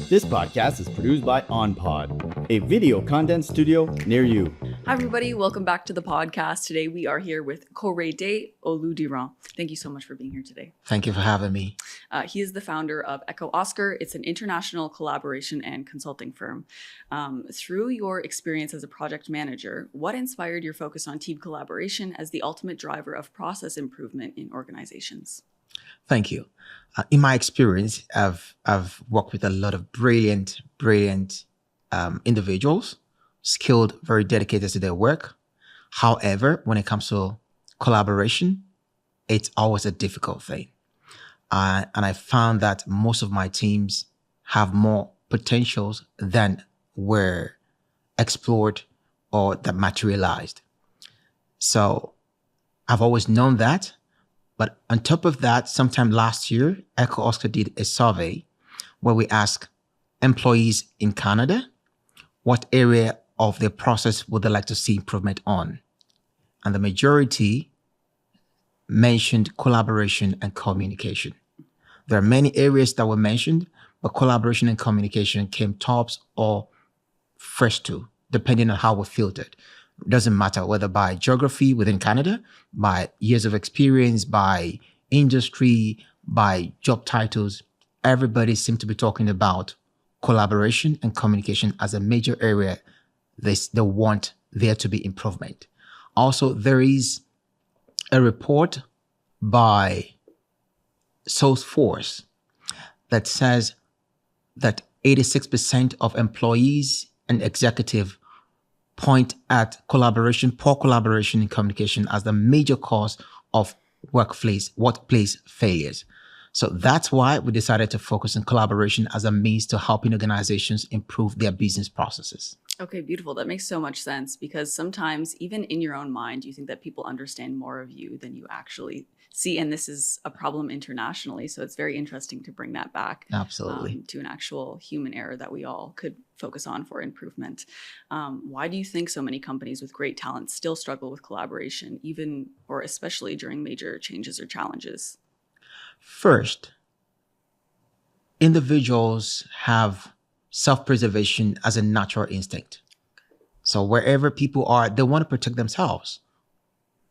This podcast is produced by OnPod, a video content studio near you. Hi, everybody. Welcome back to the podcast. Today, we are here with Korede Oludiran. Thank you so much for being here today. Thank you for having me. He is the founder of Echo Oscar. It's an international collaboration and consulting firm. Through your experience as a project manager, what inspired your focus on team collaboration as the ultimate driver of process improvement in organizations? Thank you. In my experience, I've worked with a lot of brilliant individuals, skilled, very dedicated to their work. However, when it comes to collaboration, it's always a difficult thing. And I found that most of my teams have more potentials than were explored or that materialized. So I've always known that. But on top of that, sometime last year, Echo Oscar did a survey where we asked employees in Canada what area of their process would they like to see improvement on. And the majority mentioned collaboration and communication. There are many areas that were mentioned, but collaboration and communication came tops or first two, depending on how we filtered. It doesn't matter whether by geography within Canada, by years of experience, by industry, by job titles. Everybody seemed to be talking about collaboration and communication as a major area they want there to be improvement. Also, there is a report by Salesforce that says that 86% of employees and executives point at poor collaboration and communication as the major cause of workplace failures. So that's why we decided to focus on collaboration as a means to helping organizations improve their business processes. Okay, beautiful. That makes so much sense because sometimes even in your own mind, you think that people understand more of you than you actually see. And this is a problem internationally. So it's very interesting to bring that back Absolutely. To an actual human error that we all could focus on for improvement. Why do you think so many companies with great talent still struggle with collaboration, even or especially during major changes or challenges? First, individuals have self-preservation as a natural instinct. So wherever people are, they want to protect themselves.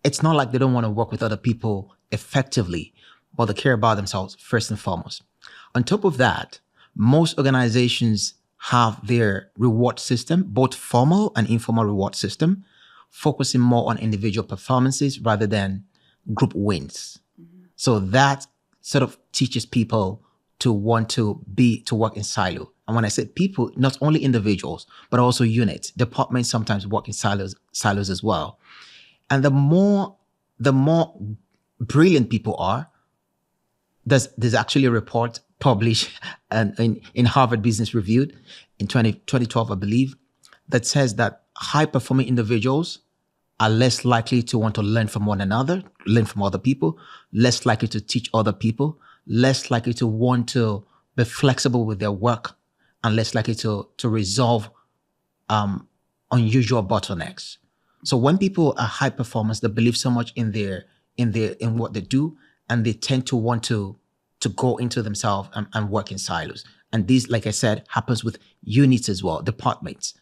It's not like they don't want to work with other people effectively, but they care about themselves first and foremost. On top of that, most organizations have their reward system, both formal and informal reward system, focusing more on individual performances rather than group wins. Mm-hmm. So that sort of teaches people to want to work in silo. And when I say people, not only individuals, but also units, departments sometimes work in silos as well. And the more brilliant people are, there's actually a report published in Harvard Business Review in 2012, I believe, that says that high-performing individuals are less likely to want to learn from one another, learn from other people, less likely to teach other people, less likely to want to be flexible with their work, and less likely to resolve unusual bottlenecks. So when people are high performers, they believe so much in what they do, and they tend to want to go into themselves and work in silos. And this, like I said, happens with units as well, departments.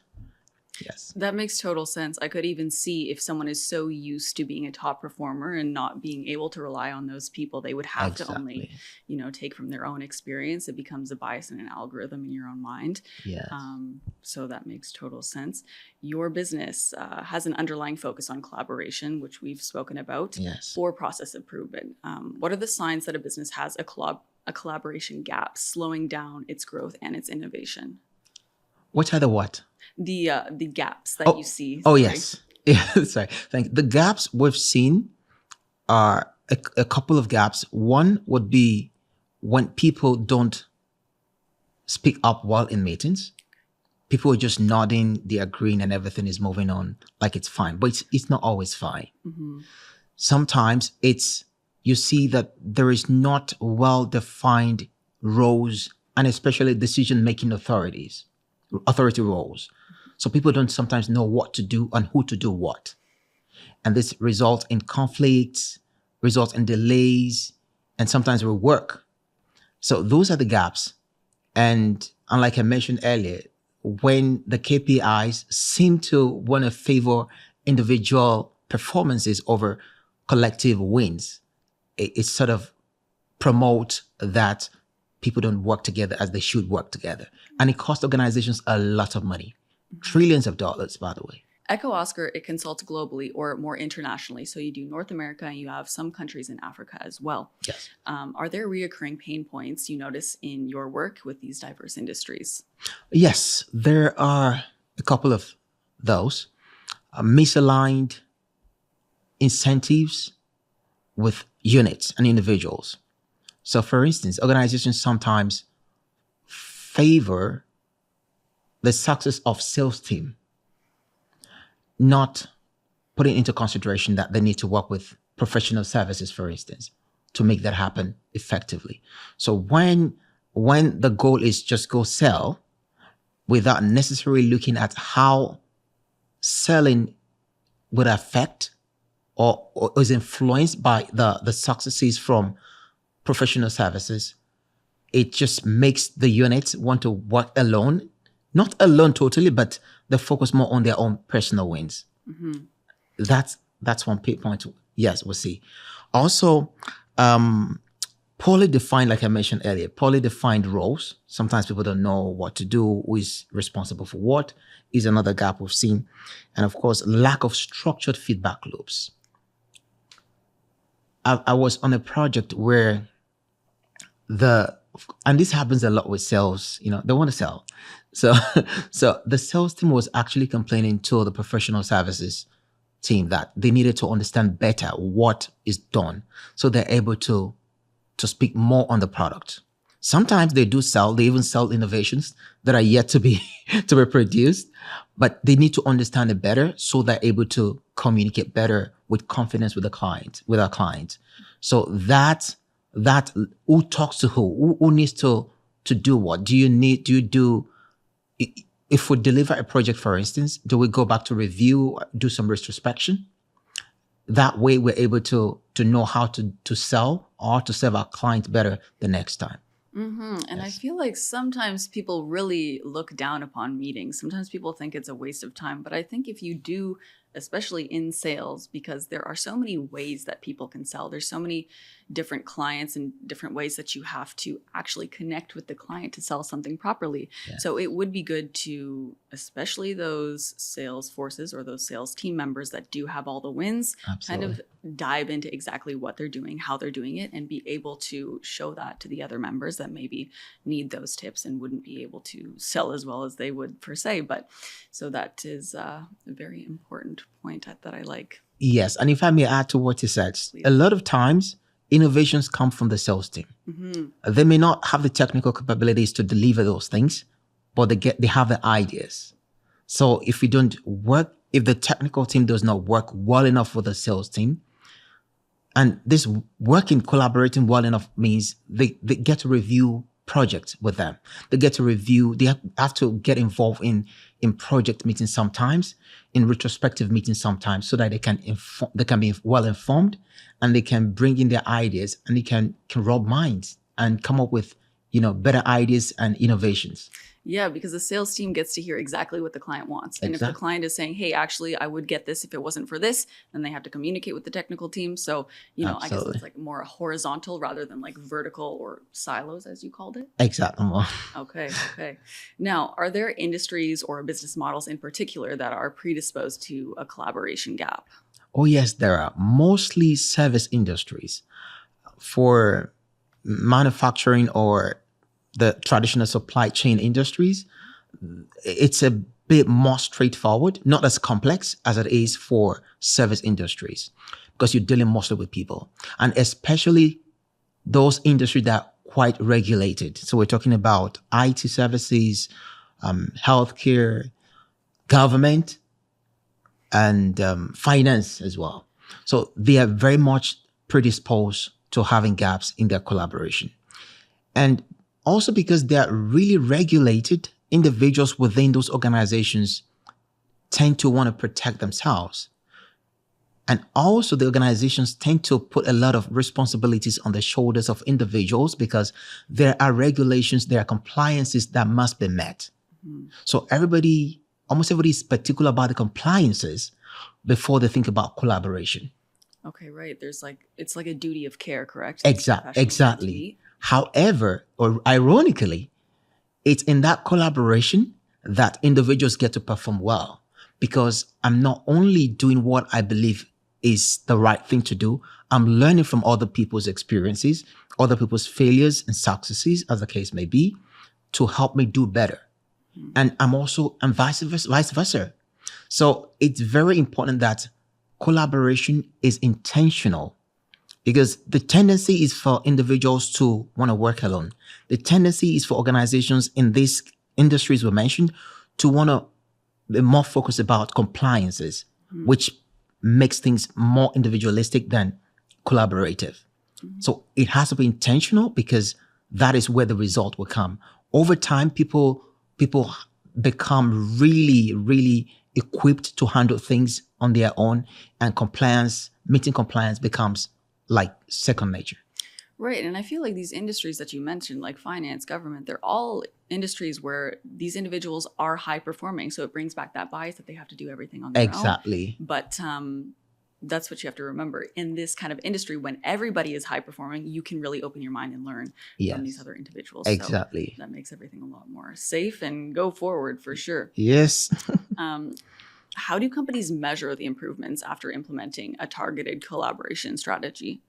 Yes. That makes total sense. I could even see if someone is so used to being a top performer and not being able to rely on those people, they would have to only, take from their own experience. It becomes a bias and an algorithm in your own mind. Yes. So that makes total sense. Your business has an underlying focus on collaboration, which we've spoken about, yes, for process improvement. What are the signs that a business has a collaboration gap, slowing down its growth and its innovation? What are the what? The gaps that you see. Oh, yes. Yeah, sorry. Thank you. The gaps we've seen are a couple of gaps. One would be when people don't speak up while in meetings. People are just nodding, they are agreeing, and everything is moving on like it's fine. But it's not always fine. Mm-hmm. Sometimes you see that there is not well-defined roles, and especially decision-making authority roles. So people don't sometimes know what to do and who to do what. And this results in conflicts, results in delays, and sometimes rework. So those are the gaps. And like I mentioned earlier, when the KPIs seem to want to favor individual performances over collective wins, it sort of promotes that people don't work together as they should work together. And it costs organizations a lot of money, trillions of dollars, by the way. Echo Oscar, it consults globally or more internationally. So you do North America and you have some countries in Africa as well. Yes. Are there reoccurring pain points you notice in your work with these diverse industries? Yes, there are a couple of those. Misaligned incentives with units and individuals. So for instance, organizations sometimes favor the success of sales team, not putting into consideration that they need to work with professional services, for instance, to make that happen effectively. So when the goal is just go sell without necessarily looking at how selling would affect or is influenced by the successes from professional services, it just makes the units want to work alone, not alone totally, but they focus more on their own personal wins. Mm-hmm. That's one pain point. Yes, we'll see. Also, poorly defined, like I mentioned earlier, poorly defined roles. Sometimes people don't know what to do, who is responsible for what, is another gap we've seen. And of course, lack of structured feedback loops. I was on a project where and this happens a lot with sales, they want to sell. So the sales team was actually complaining to the professional services team that they needed to understand better what is done so they're able to speak more on the product. Sometimes they do sell, they even sell innovations that are yet to be produced, but they need to understand it better so they're able to communicate better with confidence with our client. So that who talks to who needs to do what? If we deliver a project, for instance, do we go back to review, do some retrospection? That way we're able to know how to sell or to serve our client better the next time. Mm-hmm. And Yes. I feel like sometimes people really look down upon meetings. Sometimes people think it's a waste of time. But I think if you do, especially in sales, because there are so many ways that people can sell, there's so many different clients and different ways that you have to actually connect with the client to sell something properly. Yeah. So it would be good to, especially those sales forces or those sales team members that do have all the wins, Absolutely. kind of dive into exactly what they're doing, how they're doing it, and be able to show that to the other members that maybe need those tips and wouldn't be able to sell as well as they would per se. But so that is a very important point that I like. Yes, and if I may add to what you said, Please. a lot of times innovations come from the sales team. Mm-hmm. They may not have the technical capabilities to deliver those things, but they have the ideas. So if the technical team does not work well enough with the sales team, and this collaborating well enough means they get to review projects with them. They get to review, they have to get involved in project meetings sometimes, in retrospective meetings sometimes, so that they can be well informed and they can bring in their ideas and they can rub minds and come up with, better ideas and innovations. Yeah, because the sales team gets to hear exactly what the client wants. And if the client is saying, hey, actually, I would get this if it wasn't for this, then they have to communicate with the technical team. So, I guess it's like more horizontal rather than like vertical or silos, as you called it. Exactly. Okay. Now, are there industries or business models in particular that are predisposed to a collaboration gap? Oh, yes, there are. Mostly service industries. For manufacturing or the traditional supply chain industries, it's a bit more straightforward, not as complex as it is for service industries, because you're dealing mostly with people, and especially those industries that are quite regulated. So we're talking about IT services, healthcare, government, and finance as well. So they are very much predisposed to having gaps in their collaboration. And also because they are really regulated, individuals within those organizations tend to want to protect themselves. And also the organizations tend to put a lot of responsibilities on the shoulders of individuals because there are regulations, there are compliances that must be met. So almost everybody is particular about the compliances before they think about collaboration. Okay, right. It's like a duty of care, correct? Exactly. However, or ironically, it's in that collaboration that individuals get to perform well, because I'm not only doing what I believe is the right thing to do, I'm learning from other people's experiences, other people's failures and successes, as the case may be, to help me do better. And I'm vice versa. So it's very important that collaboration is intentional, because the tendency is for individuals to want to work alone. The tendency is for organizations in these industries we mentioned to want to be more focused about compliances, which makes things more individualistic than collaborative. So it has to be intentional, because that is where the result will come. Over time, people become really, really equipped to handle things on their own, and meeting compliance becomes like second nature. Right. And I feel like these industries that you mentioned, like finance, government, they're all industries where these individuals are high performing. So it brings back that bias that they have to do everything on their own. Exactly. But that's what you have to remember. In this kind of industry, when everybody is high performing, you can really open your mind and learn from these other individuals. Exactly. So that makes everything a lot more safe and go forward for sure. Yes. How do companies measure the improvements after implementing a targeted collaboration strategy?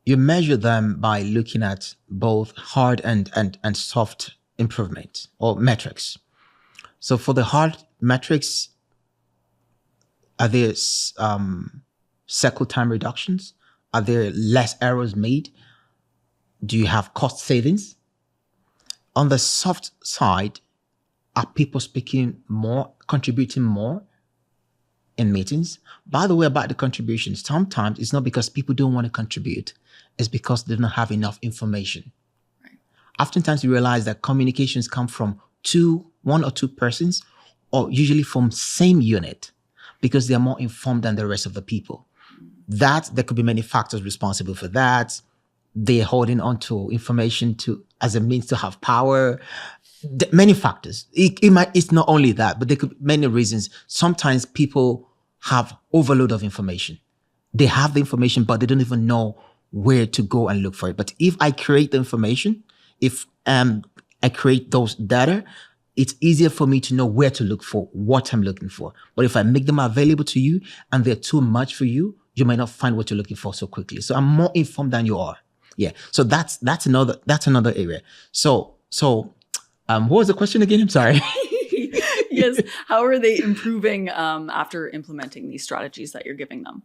You measure them by looking at both hard and soft improvement or metrics. So for the hard metrics, are there cycle time reductions? Are there less errors made? Do you have cost savings? On the soft side, are people speaking more, contributing more in meetings? By the way, about the contributions, sometimes it's not because people don't want to contribute. It's because they don't have enough information. Right. Oftentimes you realize that communications come from one or two persons, or usually from same unit, because they're more informed than the rest of the people. There could be many factors responsible for that. They're holding on to information as a means to have power. Many factors. It's not only that, but there could be many reasons. Sometimes people have overload of information. They have the information, but they don't even know where to go and look for it. But if I create the information, if I create those data, it's easier for me to know where to look for what I'm looking for. But if I make them available to you and they're too much for you, you might not find what you're looking for so quickly. So I'm more informed than you are. Yeah. So that's another area. So what was the question again? I'm sorry. Yes. How are they improving after implementing these strategies that you're giving them?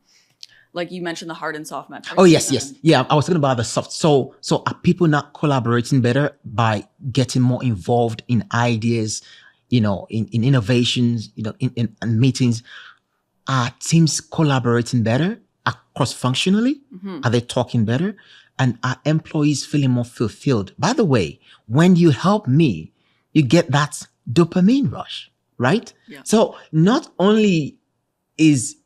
Like you mentioned the hard and soft metrics. Oh, yes. Yeah, I was talking about the soft. So are people not collaborating better by getting more involved in ideas, in innovations, in meetings? Are teams collaborating better cross-functionally? Mm-hmm. Are they talking better? And are employees feeling more fulfilled? By the way, when you help me, you get that dopamine rush, right? Yeah. So not only is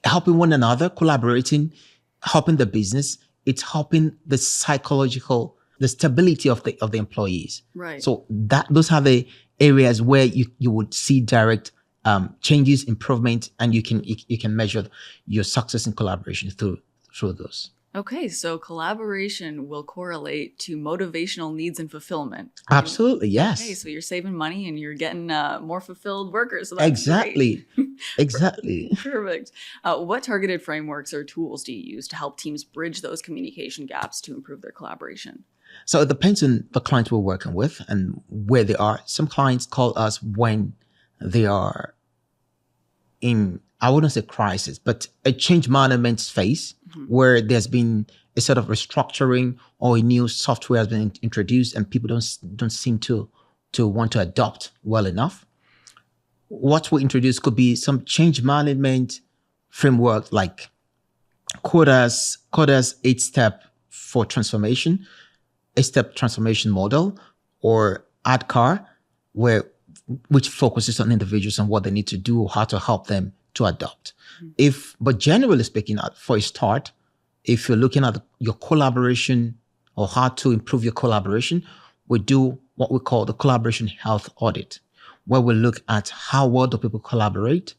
helping one another, collaborating, helping the business, it's helping the stability of the employees. Right. So those are the areas where you would see direct changes, improvement, and you can measure your success in collaboration through those. Okay, so collaboration will correlate to motivational needs and fulfillment. Absolutely, yes. Okay, so you're saving money and you're getting more fulfilled workers. So that's exactly. Great. Exactly. Perfect. What targeted frameworks or tools do you use to help teams bridge those communication gaps to improve their collaboration? So it depends on the client we're working with and where they are. Some clients call us when they are in, I wouldn't say crisis, but a change management phase, where there's been a sort of restructuring or a new software has been introduced and people don't seem to want to adopt well enough. What we introduce could be some change management framework like Koda's 8-step for transformation, 8-step transformation model, or ADKAR, which focuses on individuals and what they need to do, how to help them to adopt. But generally speaking, for a start, if you're looking at your collaboration or how to improve your collaboration, we do what we call the collaboration health audit, where we look at how well do people collaborate,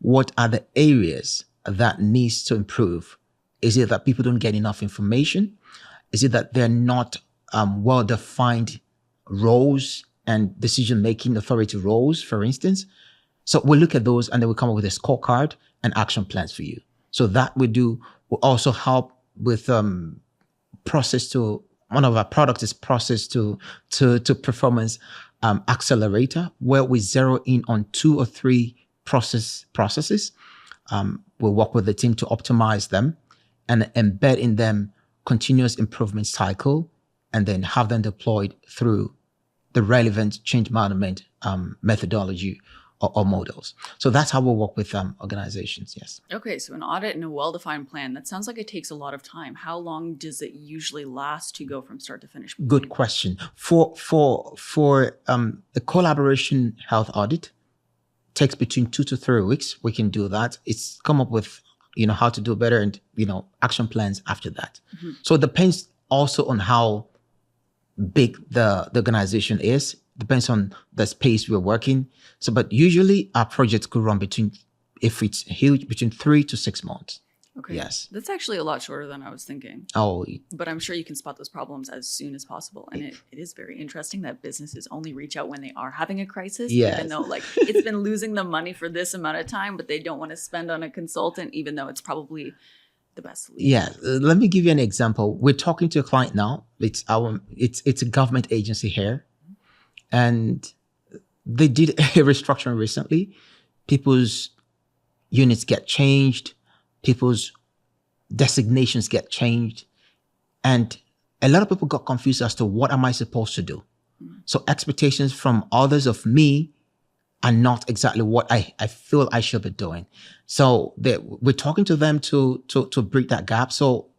what are the areas that needs to improve. Is it that people don't get enough information? Is it that they're not well-defined roles and decision-making authority roles, for instance? So we look at those and then we come up with a scorecard and action plans for you. So that we do. We also help with one of our products is process to performance accelerator, where we zero in on 2 or 3 processes. We'll work with the team to optimize them and embed in them continuous improvement cycle, and then have them deployed through the relevant change management methodology or models. So that's how we'll work with organizations, yes. Okay, so an audit and a well-defined plan, that sounds like it takes a lot of time. How long does it usually last to go from start to finish? Good question. For the collaboration health audit, takes between 2 to 3 weeks. We can do that. It's come up with, how to do better and, action plans after that. So it depends also on how big the organization is. Depends on the space we're working. So, but usually our projects could run if it's huge, between 3 to 6 months. Okay. Yes. That's actually a lot shorter than I was thinking. Oh. But I'm sure you can spot those problems as soon as possible. And it is very interesting that businesses only reach out when they are having a crisis, yes. Even though it's been losing them money for this amount of time, but they don't want to spend on a consultant, even though it's probably the best solution. Yeah. Let me give you an example. We're talking to a client now. It's a government agency here. And they did a restructuring recently. People's units get changed. People's designations get changed. And a lot of people got confused as to what am I supposed to do? So expectations from others of me are not exactly what I feel I should be doing. So we're talking to them to break that gap. So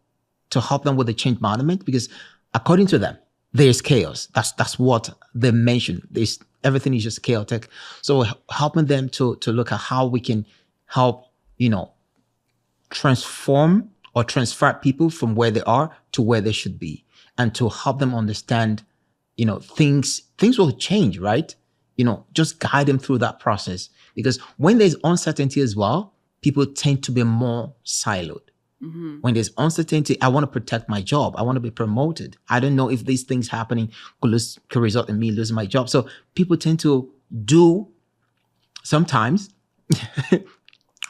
to help them with the change management, because according to them, there's chaos. That's what they mentioned. Everything is just chaotic. So helping them to look at how we can help, transform or transfer people from where they are to where they should be, and to help them understand, things will change, right? Just guide them through that process, because when there's uncertainty as well, people tend to be more siloed. Mm-hmm. When there's uncertainty, I want to protect my job. I want to be promoted. I don't know if these things happening could result in me losing my job. So people tend to do sometimes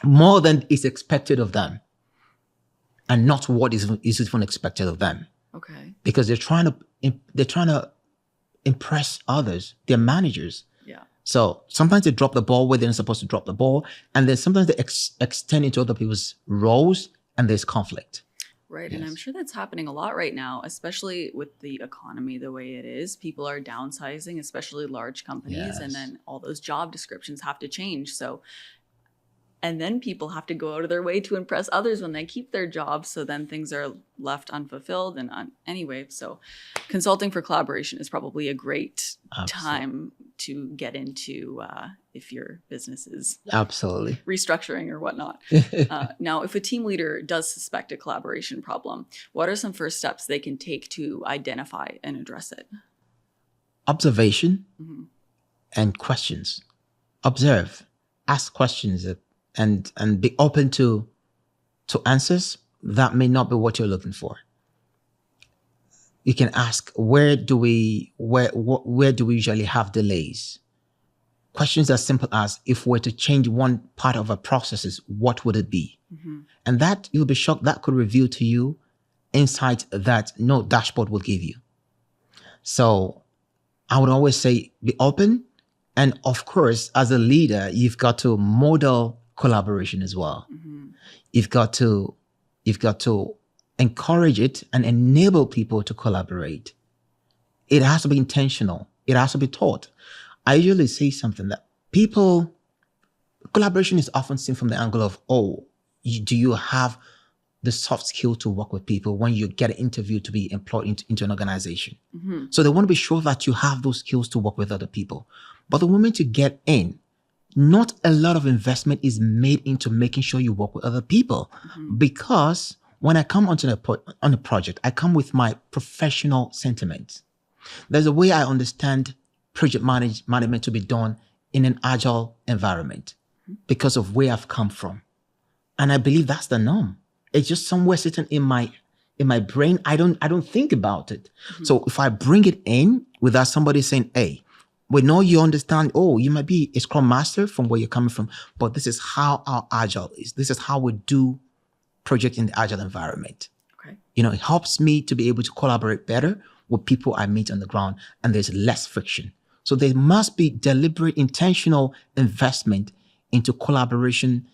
more than is expected of them, and not what is even expected of them. Okay. Because they're trying to impress others, their managers. Yeah. So sometimes they drop the ball where they're not supposed to drop the ball, and then sometimes they extend into other people's roles, and there's conflict. Right. Yes. And I'm sure that's happening a lot right now, especially with the economy the way it is. People are downsizing, especially large companies, Yes. and then all those job descriptions have to change. So, and then people have to go out of their way to impress others when they keep their jobs. So then things are left unfulfilled anyway. So consulting for collaboration is probably a great time to get into if your business is absolutely restructuring or whatnot. Now, if a team leader does suspect a collaboration problem, what are some first steps they can take to identify and address it? Observation and questions. Observe, ask questions, and be open to answers that may not be what you're looking for. You can ask, where do we usually have delays? Questions as simple as, if we're to change one part of our processes, what would it be? Mm-hmm. And that, you'll be shocked, that could reveal to you insight that no dashboard will give you. So I would always say, be open. And of course, as a leader, you've got to model collaboration as well. Mm-hmm. You've got to encourage it and enable people to collaborate. It has to be intentional. It has to be taught. I usually say something that collaboration is often seen from the angle of, do you have the soft skill to work with people when you get an interview to be employed into an organization? Mm-hmm. So they want to be sure that you have those skills to work with other people. But the moment you get in, not a lot of investment is made into making sure you work with other people. Because when I come on a project, I come with my professional sentiments. There's a way I understand project management to be done in an agile environment because of where I've come from. And I believe that's the norm. It's just somewhere sitting in my brain. I don't think about it. So if I bring it in without somebody saying, hey, we know you understand, you might be a scrum master from where you're coming from, but this is how our agile is. This is how we do project in the agile environment. Okay. It helps me to be able to collaborate better with people I meet on the ground, and there's less friction. So there must be deliberate, intentional investment into collaboration,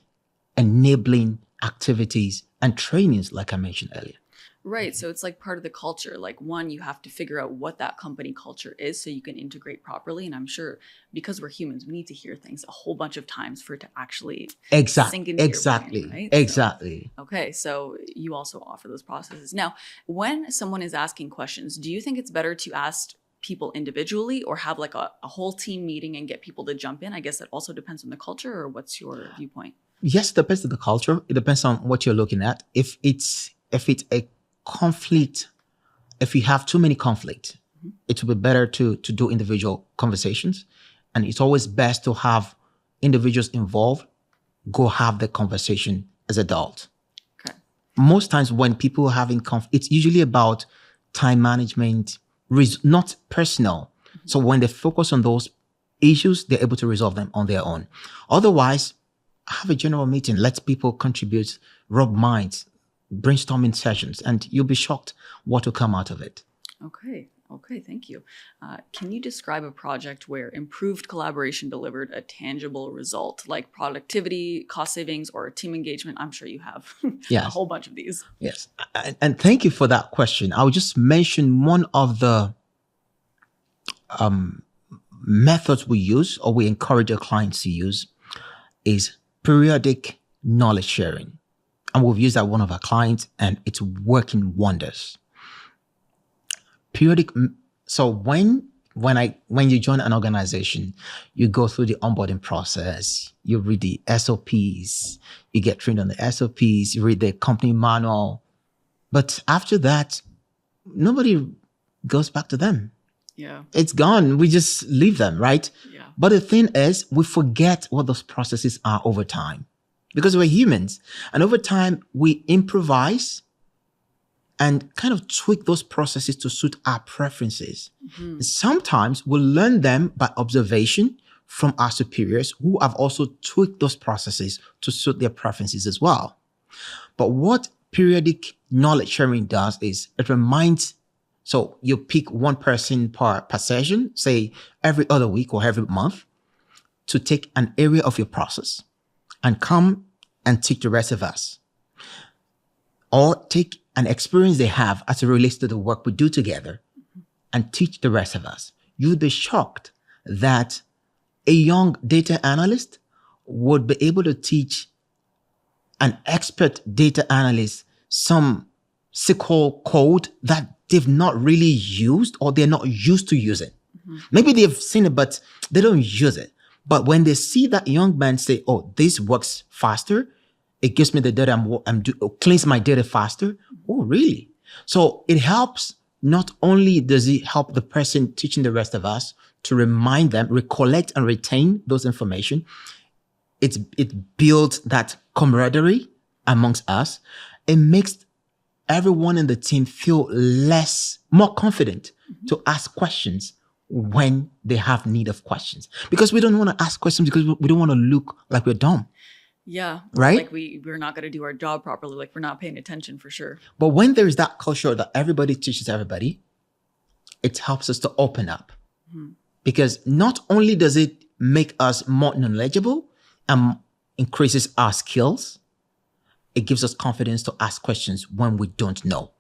enabling activities and trainings, like I mentioned earlier. Right. So it's like part of the culture. Like, one, you have to figure out what that company culture is so you can integrate properly. And I'm sure because we're humans, we need to hear things a whole bunch of times for it to actually sink into your brain, right? Exactly. So you also offer those processes. Now, when someone is asking questions, do you think it's better to ask people individually or have like a whole team meeting and get people to jump in? I guess that also depends on the culture, or what's your viewpoint? Yes, it depends on the culture. It depends on what you're looking at. If it's a conflict, if you have too many conflict, it would be better to do individual conversations. And it's always best to have individuals involved go have the conversation as adults. Okay. Most times when people are having conflict, it's usually about time management, not personal. So when they focus on those issues, they're able to resolve them on their own. Otherwise, have a general meeting, let people contribute, rub minds, brainstorming sessions, and you'll be shocked what will come out of it. Okay, thank you. Can you describe a project where improved collaboration delivered a tangible result, like productivity, cost savings, or team engagement? I'm sure you have Yes. a whole bunch of these. Yes. And thank you for that question. I'll just mention one of the methods we use, or we encourage our clients to use, is periodic knowledge sharing. And we've used that with one of our clients, and it's working wonders. So when you join an organization, you go through the onboarding process, you read the SOPs, you get trained on the SOPs, you read the company manual. But after that, nobody goes back to them. Yeah. It's gone. We just leave them, right? Yeah. But the thing is, we forget what those processes are over time because we're humans. And over time, we improvise and kind of tweak those processes to suit our preferences. Sometimes we'll learn them by observation from our superiors who have also tweaked those processes to suit their preferences as well. But what periodic knowledge sharing does is it reminds, so you pick one person per session, say every other week or every month, to take an area of your process and come and teach the rest of us. Or take an experience they have as it relates to the work we do together and teach the rest of us. You'd be shocked that a young data analyst would be able to teach an expert data analyst some SQL code that they've not really used or they're not used to using. Maybe they've seen it, but they don't use it. But when they see that young man say, oh, this works faster, it gives me the data cleans my data faster. Oh, really? So it helps. Not only does it help the person teaching the rest of us to remind them, recollect and retain those information. It builds that camaraderie amongst us. It makes everyone in the team feel more confident to ask questions when they have need of questions. Because we don't want to ask questions because we don't want to look like we're dumb. Yeah. Right? Like we're not going to do our job properly. Like we're not paying attention for sure. But when there is that culture that everybody teaches everybody, it helps us to open up. Because not only does it make us more knowledgeable and increases our skills, it gives us confidence to ask questions when we don't know.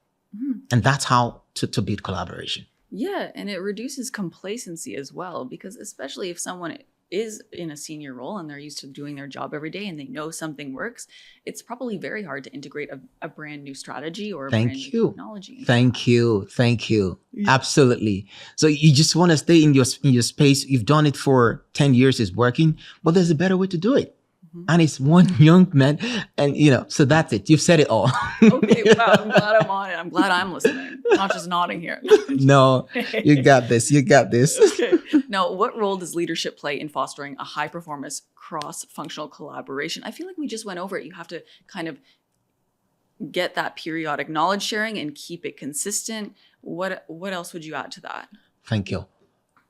And that's how to build collaboration. Yeah. And it reduces complacency as well, because especially if someone is in a senior role and they're used to doing their job every day and they know something works, it's probably very hard to integrate a brand new strategy or a brand new technology. Thank you. Yeah. Absolutely. So you just want to stay in your space. You've done it for 10 years, it's working, but there's a better way to do it. And it's one young man, and so that's it. You've said it all. Okay, wow, I'm glad I'm on it. I'm glad I'm listening, not just nodding here. No, you got this. Okay. Now, what role does leadership play in fostering a high performance cross-functional collaboration? I feel like we just went over it. You have to kind of get that periodic knowledge sharing and keep it consistent. What else would you add to that? Thank you.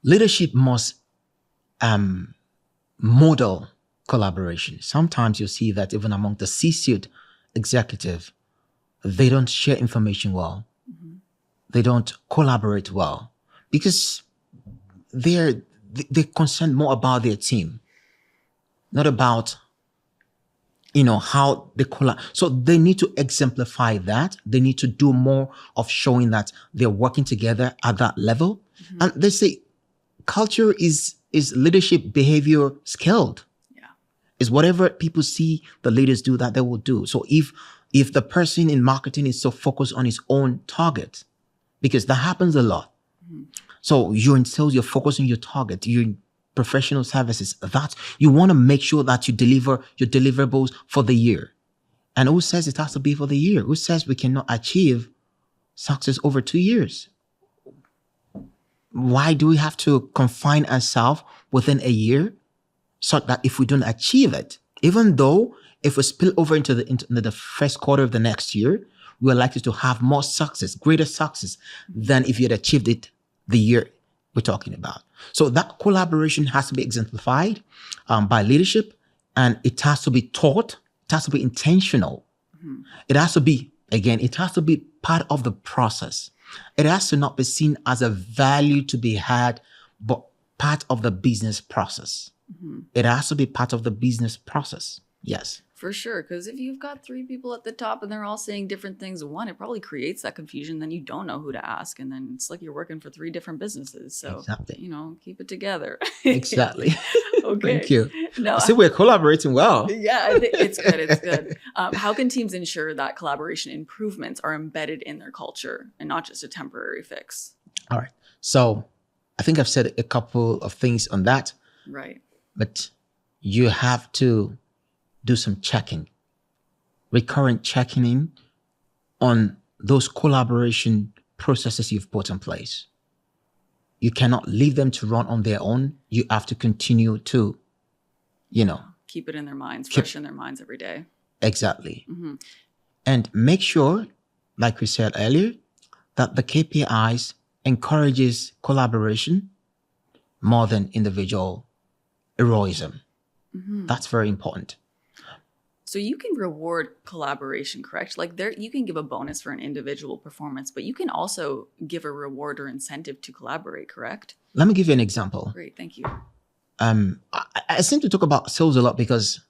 Leadership must model collaboration. Sometimes you see that even among the C-suite executive, they don't share information well. They don't collaborate well because they're concerned more about their team, not about how they collaborate. So they need to exemplify that. They need to do more of showing that they're working together at that level. And they say culture is leadership behavior skilled. Is whatever people see the leaders do, that they will do. So if the person in marketing is so focused on his own target, because that happens a lot. So you're in sales, you're focusing on your target, you're in professional services, that you want to make sure that you deliver your deliverables for the year. And who says it has to be for the year? Who says we cannot achieve success over 2 years? Why do we have to confine ourselves within a year? So that if we don't achieve it, even though if we spill over into the first quarter of the next year, we're likely to have more success, greater success than if you had achieved it the year we're talking about. So that collaboration has to be exemplified by leadership, and it has to be taught. It has to be intentional. It has to be part of the process. It has to not be seen as a value to be had, but part of the business process. It has to be part of the business process. Yes. For sure. Because if you've got 3 people at the top and they're all saying different things, one, it probably creates that confusion. Then you don't know who to ask. And then it's like you're working for 3 different businesses. So, exactly. Keep it together. Exactly. Okay. Thank you. No, see, we're collaborating well. Yeah, I think it's good. It's good. How can teams ensure that collaboration improvements are embedded in their culture and not just a temporary fix? All right. So I think I've said a couple of things on that. Right. But you have to do some checking, recurrent checking in on those collaboration processes you've put in place. You cannot leave them to run on their own. You have to continue to, keep it in their minds, fresh in their minds every day. Exactly. And make sure, like we said earlier, that the KPIs encourages collaboration more than individual heroism. That's very important. So you can reward collaboration, correct? Like you can give a bonus for an individual performance, but you can also give a reward or incentive to collaborate, correct? Let me give you an example. Great, thank you. I seem to talk about sales a lot because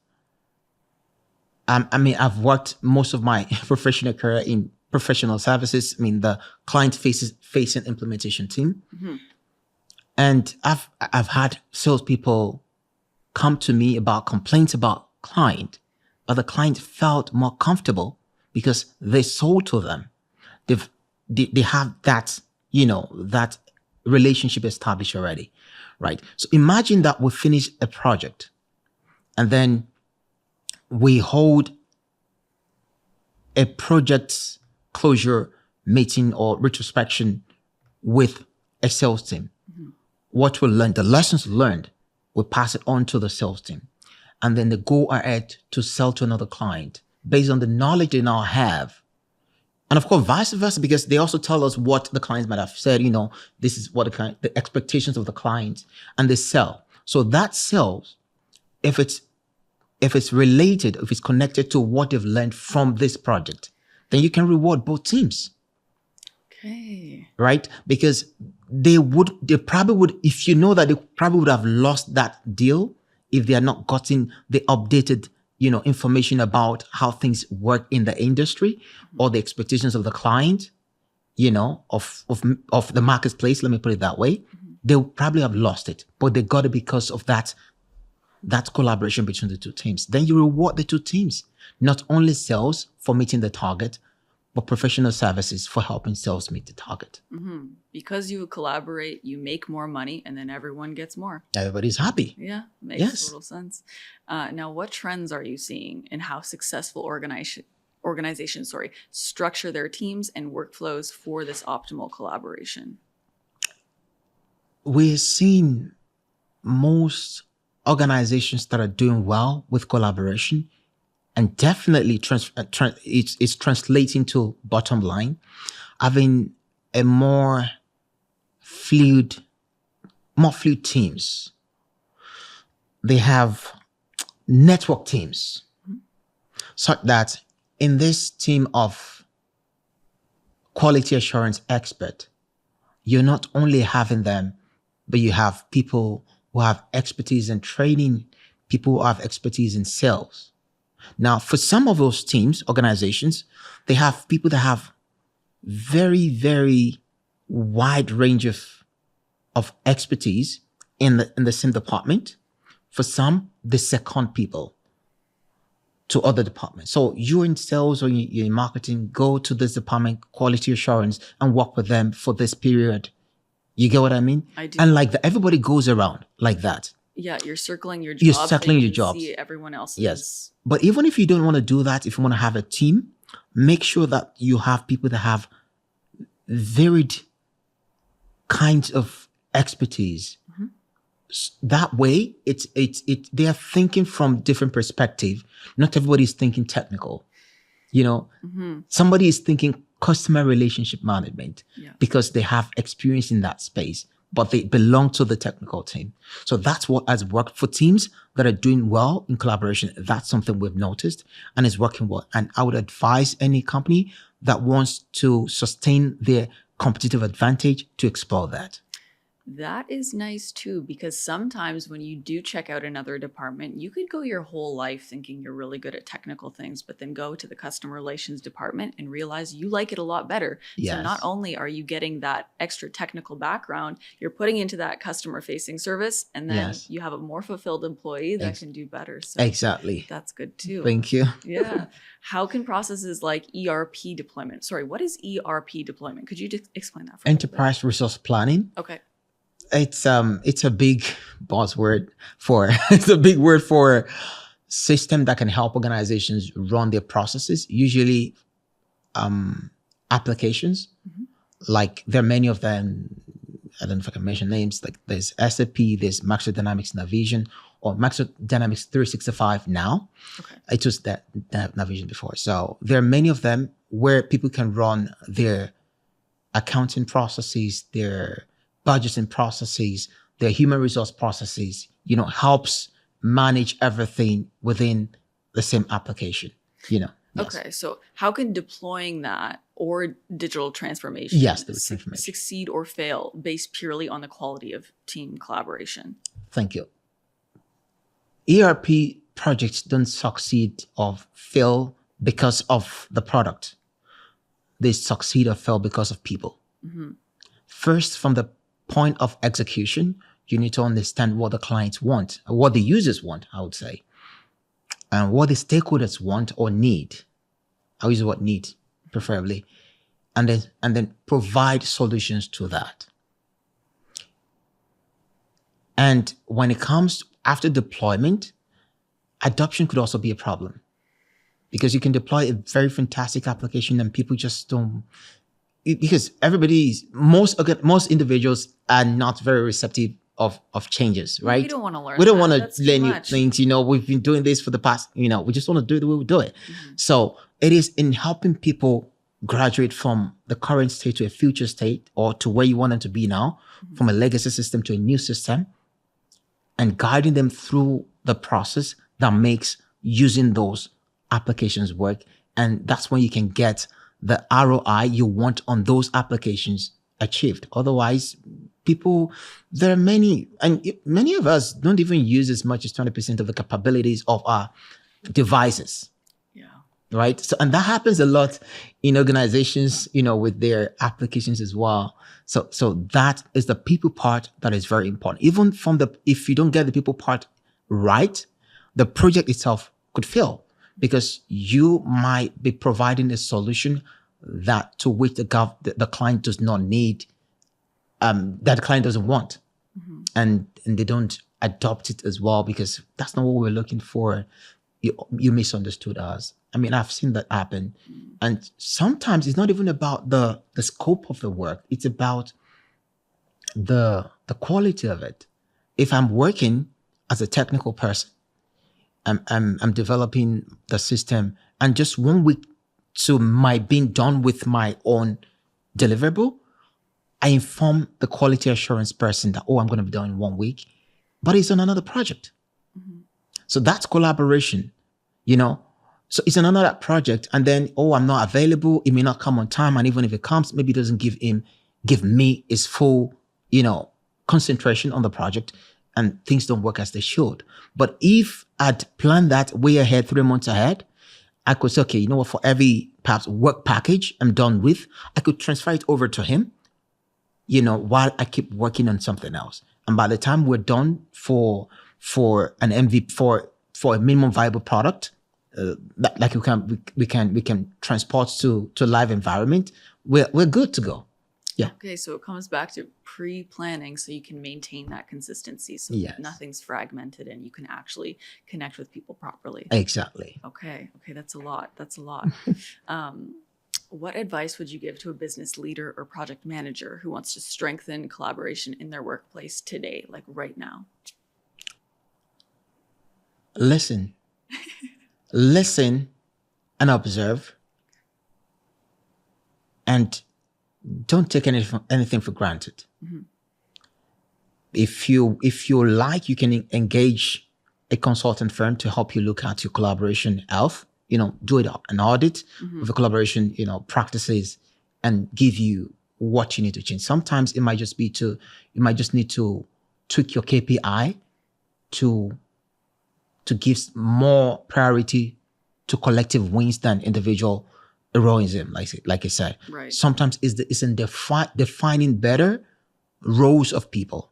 I've worked most of my professional career in professional services. The client-facing implementation team. And I've had salespeople come to me about complaints about client, but the client felt more comfortable because they sold to them. They have that, that relationship established already, right? So imagine that we finish a project and then we hold a project closure meeting or retrospection with a sales team. What we learned, the lessons learned, we pass it on to the sales team. And then they go ahead to sell to another client based on the knowledge they now have. And of course, vice versa, because they also tell us what the clients might have said, this is what the expectations of the client, and they sell. So that sells, if it's related, if it's connected to what they've learned from this project, then you can reward both teams. Okay. Right? Because they probably would, if you know that they probably would have lost that deal if they had not gotten the updated, information about how things work in the industry or the expectations of the client, of the marketplace, let me put it that way. They would probably have lost it, but they got it because of that that collaboration between the two teams. Then you reward the two teams, not only sales for meeting the target, but professional services for helping sales meet the target. Because you collaborate, you make more money, and then everyone gets more. Everybody's happy. Yeah, makes total sense. Now, what trends are you seeing in how successful organizations structure their teams and workflows for this optimal collaboration? We're seeing most organizations that are doing well with collaboration, and definitely it's translating to bottom line, having a more fluid teams. They have network teams, so that in this team of quality assurance expert, you're not only having them, but you have people who have expertise in training, people who have expertise in sales. Now, for some of those teams, organizations, they have people that have very, very wide range of expertise in the same department. For some, they second people to other departments. So you're in sales or you're in marketing, go to this department, quality assurance, and work with them for this period. You get what I mean? I do. And like that, everybody goes around like that. Yeah, you're circling your jobs. You're circling your jobs. See everyone else. Yes. But even if you don't want to do that, if you want to have a team, make sure that you have people that have varied kinds of expertise. That way, they are thinking from different perspective. Not everybody is thinking technical. Somebody is thinking customer relationship management because they have experience in that space, but they belong to the technical team. So that's what has worked for teams that are doing well in collaboration. That's something we've noticed and is working well. And I would advise any company that wants to sustain their competitive advantage to explore that. That is nice too, because sometimes when you do check out another department, you could go your whole life thinking you're really good at technical things, but then go to the customer relations department and realize you like it a lot better. Yes. So not only are you getting that extra technical background, you're putting into that customer facing service, and then you have a more fulfilled employee that can do better. So exactly. That's good too. Thank you. Yeah. How can processes like ERP deployment? Sorry, what is ERP deployment? Could you explain that for me? Enterprise resource planning. Okay. It's a big buzzword for it's a big word for system that can help organizations run their processes, usually applications. Like there are many of them. I don't know if I can mention names. Like there's SAP, there's Microsoft Dynamics Navision, or Microsoft Dynamics 365 now. Okay. It was that Navision before. So there are many of them where people can run their accounting processes, their budgeting processes, their human resource processes, helps manage everything within the same application, Yes. Okay, so how can deploying that or digital transformation succeed or fail based purely on the quality of team collaboration? Thank you. ERP projects don't succeed or fail because of the product. They succeed or fail because of people. First, from the point of execution, you need to understand what the clients want, what the users want, I would say, and what the stakeholders want or need. I'll use the word need, preferably, and then provide solutions to that. And when it comes after deployment, adoption could also be a problem, because you can deploy a very fantastic application and people just don't. Because most individuals are not very receptive of changes, right? We don't want to learn. We don't want to learn new things. We've been doing this for the past. We just want to do it the way we do it. So it is in helping people graduate from the current state to a future state, or to where you want them to be now, from a legacy system to a new system, and guiding them through the process that makes using those applications work. And that's when you can get the ROI you want on those applications achieved. Otherwise, there are many of us don't even use as much as 20% of the capabilities of our devices. Yeah. Right? So, and that happens a lot in organizations, with their applications as well. So that is the people part that is very important. Even if you don't get the people part right, the project itself could fail because you might be providing a solution that to which the client does not need, that the client doesn't want, and they don't adopt it as well because that's not what we're looking for. You misunderstood us. I mean, I've seen that happen, and sometimes it's not even about the scope of the work. It's about the quality of it. If I'm working as a technical person, I'm developing the system, and just 1 week to my being done with my own deliverable, I inform the quality assurance person that, I'm going to be done in 1 week, but it's on another project. So that's collaboration, So it's on another project, and then, I'm not available. It may not come on time, and even if it comes, maybe it doesn't give me his full, concentration on the project, and things don't work as they should. But if I'd planned that way ahead, 3 months ahead, I could say, okay, you know what, for every perhaps work package I'm done with, I could transfer it over to him, while I keep working on something else. And by the time we're done for an MVP, for a minimum viable product, like we can transport to live environment, we're good to go. Yeah. Okay, so it comes back to pre-planning so you can maintain that consistency, so Yes. nothing's fragmented and you can actually connect with people properly. Exactly. Okay, that's a lot. What advice would you give to a business leader or project manager who wants to strengthen collaboration in their workplace today, like right now? Listen and observe, and don't take anything for granted. If you like, you can engage a consultant firm to help you look at your collaboration health, do an audit of the collaboration, practices, and give you what you need to change. Sometimes it might just be you might just need to tweak your KPI to give more priority to collective wins than individual heroism, like I said. Right. Sometimes it's in defining better roles of people.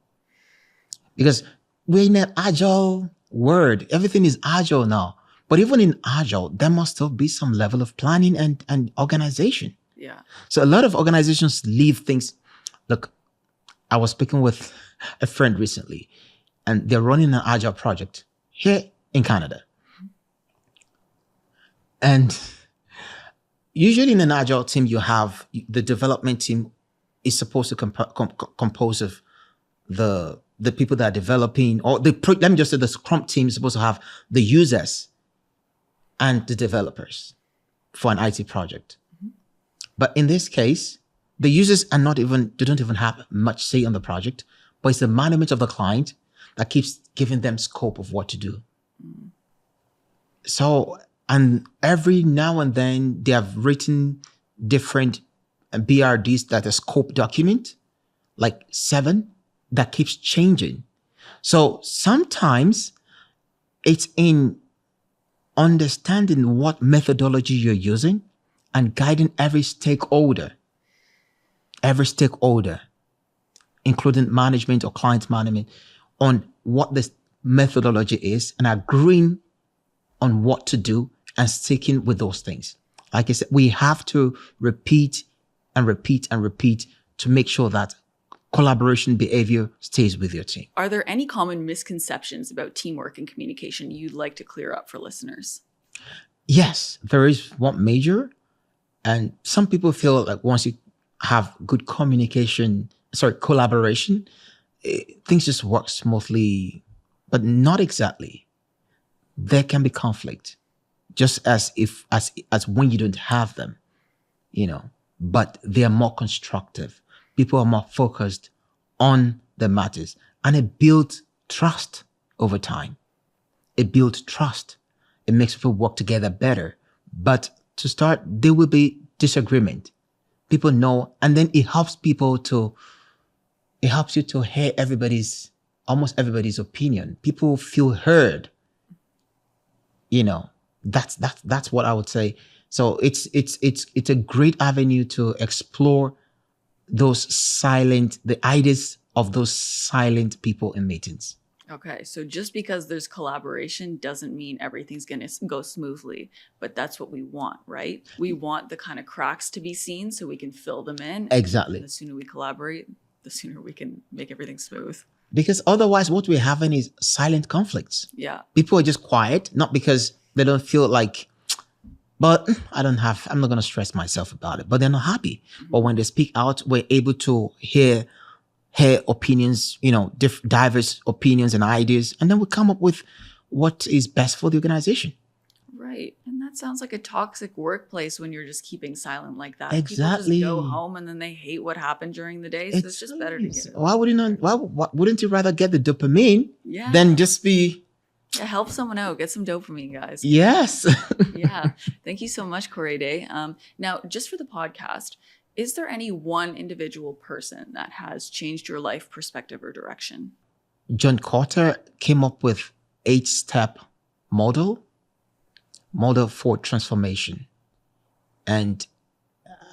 Because we're in an agile world. Everything is agile now. But even in agile, there must still be some level of planning and organization. Yeah. So a lot of organizations leave things. Look, I was speaking with a friend recently, and they're running an agile project here in Canada. And usually in an agile team, you have the development team is supposed to compose of the people that are developing, or let me just say the Scrum team is supposed to have the users and the developers for an IT project. But in this case, the users they don't even have much say on the project, but it's the management of the client that keeps giving them scope of what to do. So, and every now and then they have written different BRDs, that a scope document, like 7, that keeps changing. So sometimes it's in understanding what methodology you're using and guiding every stakeholder, including management or client management, on what this methodology is and agreeing on what to do and sticking with those things. Like I said, we have to repeat and repeat and repeat to make sure that collaboration behavior stays with your team. Are there any common misconceptions about teamwork and communication you'd like to clear up for listeners? Yes, there is one major. And some people feel like once you have good collaboration, things just work smoothly, but not exactly. There can be conflict, just as when you don't have them, but they are more constructive. People are more focused on the matters, and it builds trust over time. It builds trust. It makes people work together better. But to start, there will be disagreement. People know, and then it helps you to hear almost everybody's opinion. People feel heard. That's what I would say. So it's a great avenue to explore the ideas of those silent people in meetings. Okay, so just because there's collaboration doesn't mean everything's going to go smoothly, but that's what we want, right? We want the kind of cracks to be seen so we can fill them in. Exactly. And the sooner we collaborate, the sooner we can make everything smooth. Because otherwise what we're having is silent conflicts. Yeah. People are just quiet, not because they don't feel like, but I'm not going to stress myself about it, but they're not happy. Mm-hmm. But when they speak out, we're able to hear opinions, diverse opinions and ideas, and then we come up with what is best for the organization. Right. And that sounds like a toxic workplace when you're just keeping silent like that. Exactly. People just go home and then they hate what happened during the day. So it's just better to get it. Why wouldn't you rather get the dopamine than just be... Yeah, help someone out. Get some dopamine, guys. Yes. Yeah. Thank you so much, Korede. Now, just for the podcast, is there any one individual person that has changed your life perspective or direction? John Carter came up with 8-step model for transformation. And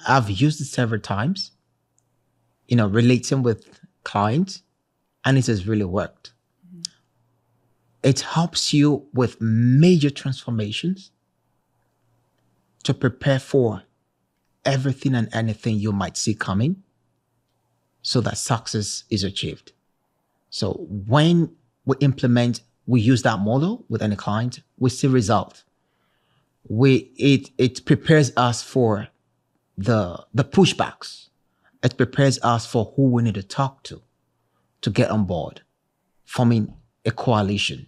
I've used it several times, relating with clients, and it has really worked. Mm-hmm. It helps you with major transformations to prepare for everything and anything you might see coming so that success is achieved. So when we use that model with any client, we see result. It prepares us for the pushbacks. It prepares us for who we need to talk to get on board, forming a coalition,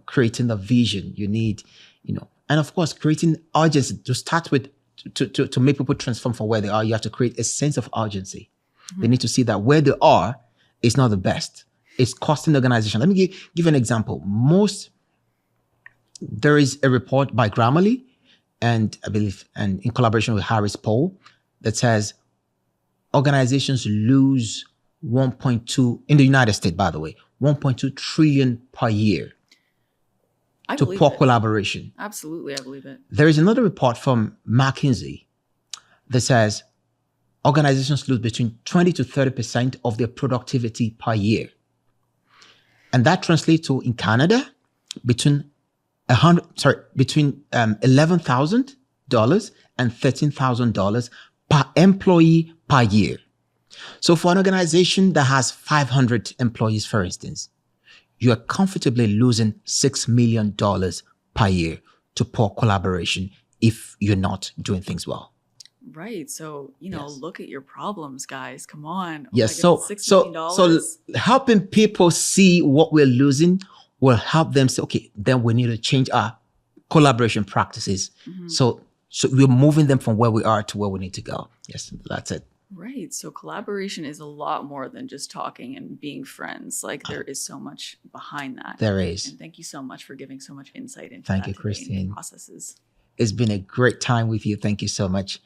creating the vision you need, and of course, creating urgency to start with. To make people transform from where they are, you have to create a sense of urgency. Mm-hmm. They need to see that where they are is not the best. It's costing the organization. Let me give an example. There is a report by Grammarly, and I believe, and in collaboration with Harris Poll, that says organizations lose 1.2 in the United States, by the way, 1.2 trillion per year to poor collaboration. Absolutely, I believe it. There is another report from McKinsey that says organizations lose between 20 to 30% of their productivity per year. And that translates to, in Canada, between $11,000 and $13,000 per employee per year. So for an organization that has 500 employees, for instance, you are comfortably losing $6 million per year to poor collaboration if you're not doing things well. Right. So, look at your problems, guys. Come on. Yes. $6 million. So helping people see what we're losing will help them say, okay, then we need to change our collaboration practices. Mm-hmm. So we're moving them from where we are to where we need to go. Yes, that's it. Right. So collaboration is a lot more than just talking and being friends. Like there is so much behind that. There is. And thank you so much for giving so much insight into Thank you, Kristen. processes. It's been a great time with you. Thank you so much.